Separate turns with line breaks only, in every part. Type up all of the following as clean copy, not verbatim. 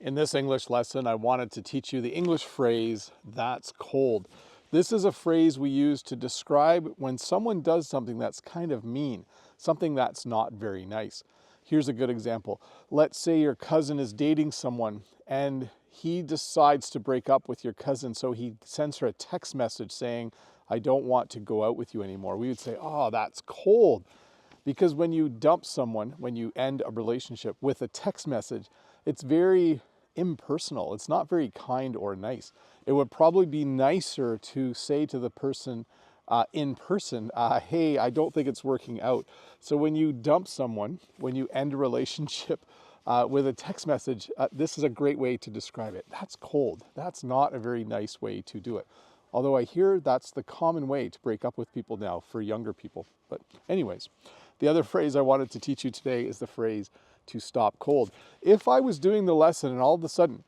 In this English lesson, I wanted to teach you the English phrase, "that's cold." This is a phrase we use to describe when someone does something that's kind of mean, something that's not very nice. Here's a good example. Let's say your cousin is dating someone and he decides to break up with your cousin, so he sends her a text message saying, "I don't want to go out with you anymore." We would say, "Oh, that's cold." Because when you dump someone, when you end a relationship with a text message, it's very impersonal. It's not very kind or nice. It would probably be nicer to say to the person in person, "Hey, I don't think it's working out." So when you dump someone, when you end a relationship with a text message, this is a great way to describe it. That's cold. That's not a very nice way to do it. Although I hear that's the common way to break up with people now for younger people. But anyways, the other phrase I wanted to teach you today is the phrase "to stop cold." If I was doing the lesson and all of a sudden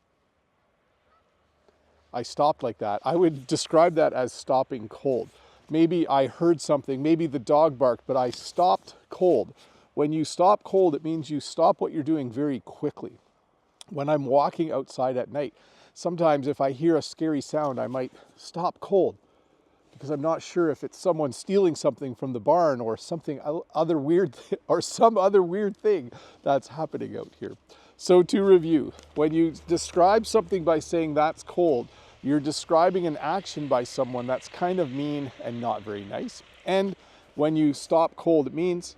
I stopped like that, I would describe that as stopping cold. Maybe I heard something, maybe the dog barked, but I stopped cold. When you stop cold, it means you stop what you're doing very quickly. When I'm walking outside at night, sometimes if I hear a scary sound, I might stop cold because I'm not sure if it's someone stealing something from the barn or something other weird or some other weird thing that's happening out here. So to review, when you describe something by saying "that's cold," you're describing an action by someone that's kind of mean and not very nice. And when you stop cold, it means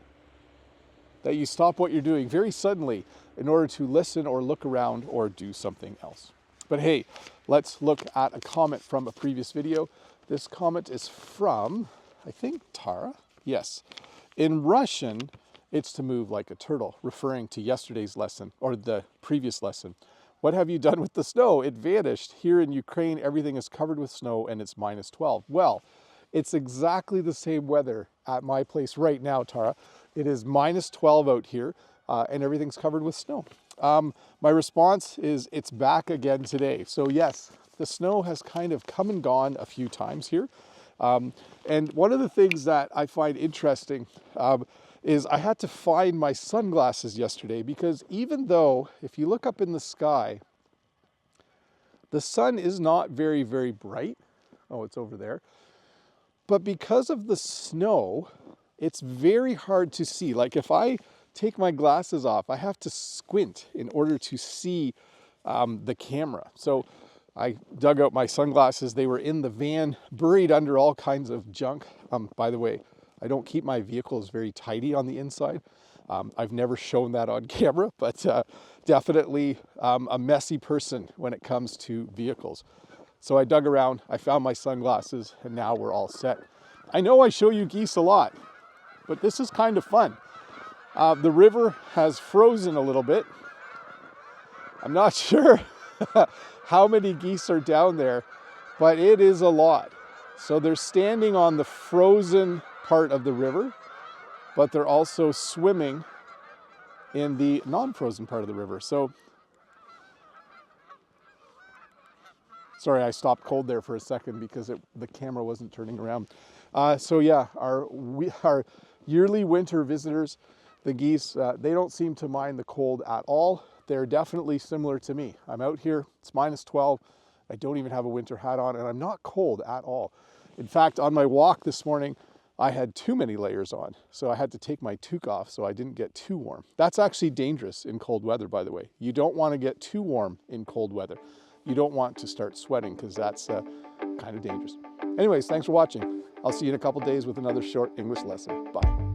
that you stop what you're doing very suddenly in order to listen or look around or do something else. But hey, let's look at a comment from a previous video. This comment is from, I think, Tara. Yes. In Russian, it's to move like a turtle, referring to yesterday's lesson or the previous lesson. What have you done with the snow? It vanished. Here in Ukraine, everything is covered with snow and it's -12. Well, it's exactly the same weather at my place right now, Tara. It is -12 out here and everything's covered with snow. My response is it's back again today. So yes, the snow has kind of come and gone a few times here. And one of the things that I find interesting is I had to find my sunglasses yesterday because even though if you look up in the sky, the sun is not very, very bright. Oh, it's over there. But because of the snow, it's very hard to see. Like if I take my glasses off, I have to squint in order to see the camera. So I dug out my sunglasses. They were in the van, buried under all kinds of junk. By the way, I don't keep my vehicles very tidy on the inside. I've never shown that on camera, but definitely a messy person when it comes to vehicles. So I dug around, I found my sunglasses, and now we're all set. I know I show you geese a lot, but this is kind of fun. The river has frozen a little bit. I'm not sure how many geese are down there, but it is a lot. So they're standing on the frozen part of the river, but they're also swimming in the non-frozen part of the river. So, sorry, I stopped cold there for a second because the camera wasn't turning around. So yeah, our yearly winter visitors, the geese, they don't seem to mind the cold at all. They're definitely similar to me. I'm out here, it's -12. I don't even have a winter hat on and I'm not cold at all. In fact, on my walk this morning, I had too many layers on. So I had to take my toque off so I didn't get too warm. That's actually dangerous in cold weather, by the way. You don't want to get too warm in cold weather. You don't want to start sweating because that's kind of dangerous. Anyways, thanks for watching. I'll see you in a couple days with another short English lesson. Bye.